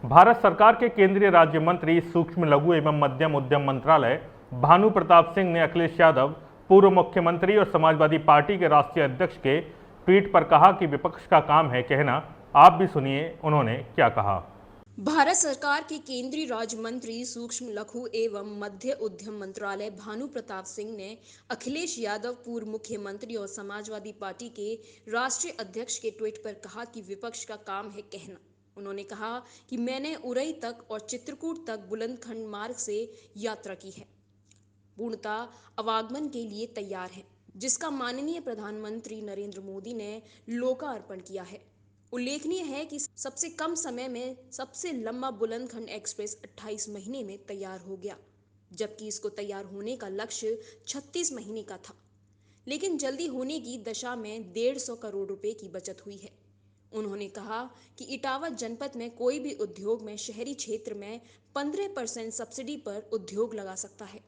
भारत सरकार के केंद्रीय राज्य मंत्री सूक्ष्म लघु एवं मध्यम उद्यम मंत्रालय भानु प्रताप सिंह ने अखिलेश यादव पूर्व मुख्यमंत्री और समाजवादी पार्टी के राष्ट्रीय अध्यक्ष के ट्वीट पर कहा कि विपक्ष का काम है कहना। आप भी सुनिए उन्होंने क्या कहा। भारत सरकार के केंद्रीय राज्य मंत्री सूक्ष्म लघु एवं मध्य उद्यम मंत्रालय भानु प्रताप सिंह ने अखिलेश यादव पूर्व मुख्यमंत्री और समाजवादी पार्टी के राष्ट्रीय अध्यक्ष के ट्वीट पर कहा कि विपक्ष का काम है कहना। उन्होंने कहा कि मैंने उरई तक और चित्रकूट तक बुलंदखंड मार्ग से यात्रा की है, पूर्णतः आवागमन के लिए तैयार है, जिसका माननीय प्रधानमंत्री नरेंद्र मोदी ने लोकार्पण किया है। उल्लेखनीय है कि सबसे कम समय में सबसे लंबा बुलंदखंड एक्सप्रेस 28 महीने में तैयार हो गया, जबकि इसको तैयार होने का लक्ष्य 36 महीने का था, लेकिन जल्दी होने की दशा में 150 करोड़ रुपए की बचत हुई है। उन्होंने कहा कि इटावा जनपद में कोई भी उद्योग में शहरी क्षेत्र में 15% सब्सिडी पर उद्योग लगा सकता है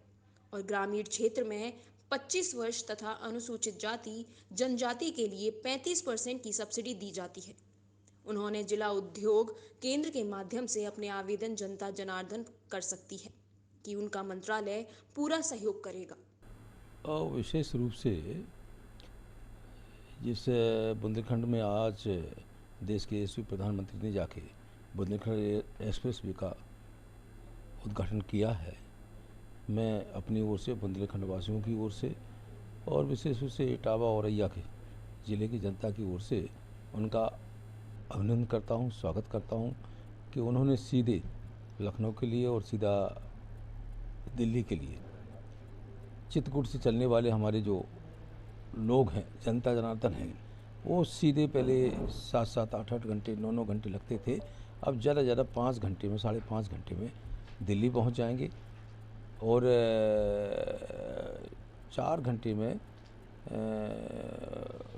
और ग्रामीण क्षेत्र में 25 वर्ष तथा अनुसूचित जाति जनजाति के लिए 35% की सब्सिडी दी जाती है। उन्होंने जिला उद्योग केंद्र के माध्यम से अपने आवेदन जनता जनार्दन कर सकती है कि उनका मंत्रालय पूरा सहयोग करेगा। विशेष रूप से जिस बुंदेलखंड में आज देश के यशस्वी प्रधानमंत्री ने जाके बुंदेलखंड एक्सप्रेस वे का उद्घाटन किया है, मैं अपनी ओर से बुंदेलखंड वासियों की ओर से और विशेष रूप से इटावा औरैया के ज़िले की जनता की ओर से उनका अभिनंदन करता हूं, स्वागत करता हूं कि उन्होंने सीधे लखनऊ के लिए और सीधा दिल्ली के लिए चित्रकूट से चलने वाले हमारे जो लोग हैं, जनता जनार्दन हैं, वो सीधे पहले 7-7, 8-8 घंटे, 9-9 घंटे लगते थे, अब ज़्यादा ज़्यादा 5 घंटे में, 5.5 घंटे में दिल्ली पहुंच जाएंगे और 4 घंटे में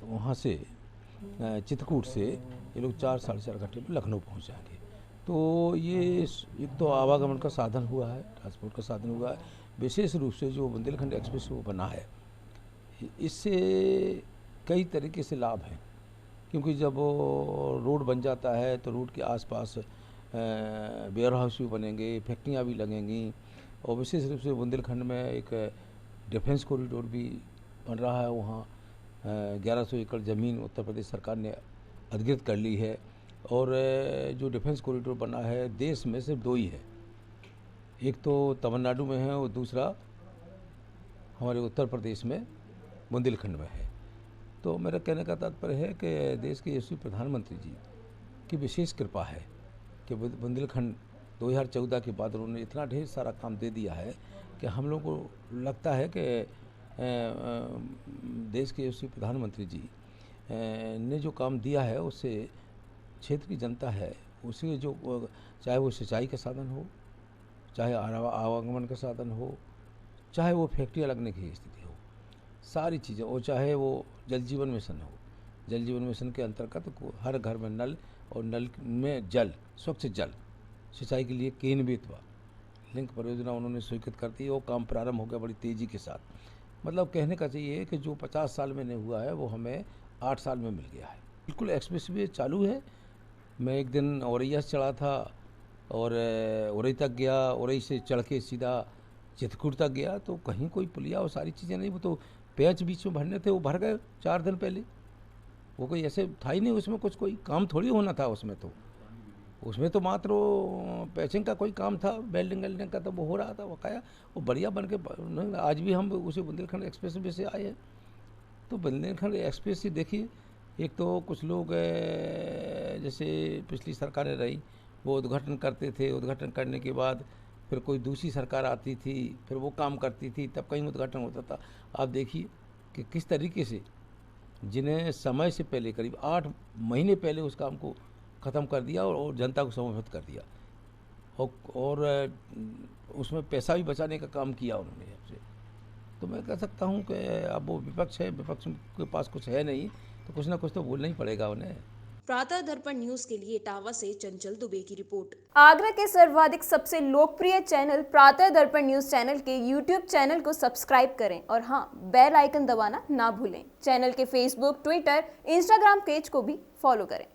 वहाँ से चित्रकूट से ये लोग 4-4.5 घंटे में लखनऊ पहुँच जाएंगे। तो ये एक तो आवागमन का साधन हुआ है, ट्रांसपोर्ट का साधन हुआ है। विशेष रूप से जो बुंदेलखंड एक्सप्रेस वो बना है, इससे कई तरीके से लाभ हैं, क्योंकि जब रोड बन जाता है तो रोड के आसपास वेयर हाउस भी बनेंगे, फैक्ट्रियाँ भी लगेंगी और विशेष रूप से बुंदेलखंड में एक डिफेंस कॉरिडोर भी बन रहा है। वहाँ 1100 एकड़ ज़मीन उत्तर प्रदेश सरकार ने अधिकृत कर ली है और जो डिफेंस कॉरिडोर बना है देश में सिर्फ 2 ही है, एक तो तमिलनाडु में है और दूसरा हमारे उत्तर प्रदेश में बुंदेलखंड में है। तो मेरा कहने का तात्पर्य है कि देश के यशस्वी प्रधानमंत्री जी की विशेष कृपा है कि बुंदेलखंड 2014 के बाद उन्होंने इतना ढेर सारा काम दे दिया है कि हम लोग को लगता है कि देश के यशस्वी प्रधानमंत्री जी ने जो काम दिया है उससे क्षेत्र की जनता है उसे जो, चाहे वो सिंचाई का साधन हो, चाहे आवागमन का साधन हो, चाहे वो फैक्ट्रियाँ लगने की स्थिति हो, सारी चीज़ें, और चाहे वो जल जीवन मिशन हो, जल जीवन मिशन के अंतर्गत हर घर में नल और नल में जल, स्वच्छ जल सिंचाई के लिए केन बेतवा लिंक परियोजना उन्होंने स्वीकृत कर दी। वो काम प्रारंभ हो गया बड़ी तेज़ी के साथ। मतलब कहने का चाहिए कि जो 50 साल में नहीं हुआ है वो हमें 8 साल में मिल गया है। बिल्कुल एक्सप्रेस वे चालू है। मैं एक दिन औरैया से चढ़ा था और उरई तक गया, उरई से चढ़ के सीधा चित्रकूट तक गया, तो कहीं कोई पुलिया और सारी चीज़ें नहीं, वो तो पैच बीच में भरने थे, वो भर गए 4 दिन पहले। वो कोई ऐसे था ही नहीं, उसमें कुछ कोई काम थोड़ी होना था उसमें तो मात्र पैचिंग का कोई काम था, वेल्डिंग का तो वो हो रहा था बकाया, वो बढ़िया बन के। आज भी हम उसे बुंदेलखंड एक्सप्रेस वे से आए हैं। तो बुंदेलखंड एक्सप्रेस से देखिए, एक तो कुछ लोग जैसे पिछली सरकारें रही वो उद्घाटन करते थे, उद्घाटन करने के बाद फिर कोई दूसरी सरकार आती थी, फिर वो काम करती थी, तब कहीं उद्घाटन होता था। आप देखिए कि किस तरीके से जिन्हें समय से पहले करीब 8 महीने पहले उस काम को ख़त्म कर दिया और जनता को समर्पित कर दिया और उसमें पैसा भी बचाने का काम किया उन्होंने हमसे। तो मैं कह सकता हूँ कि अब वो विपक्ष है, विपक्ष के पास कुछ है नहीं, तो कुछ ना कुछ तो बोलना ही पड़ेगा उन्हें। प्रातः दर्पण न्यूज के लिए इटावा से चंचल दुबे की रिपोर्ट। आगरा के सर्वाधिक सबसे लोकप्रिय चैनल प्रातः दर्पण न्यूज चैनल के यूट्यूब चैनल को सब्सक्राइब करें और हाँ, बेल आइकन दबाना ना भूलें। चैनल के फेसबुक, ट्विटर, इंस्टाग्राम पेज को भी फॉलो करें।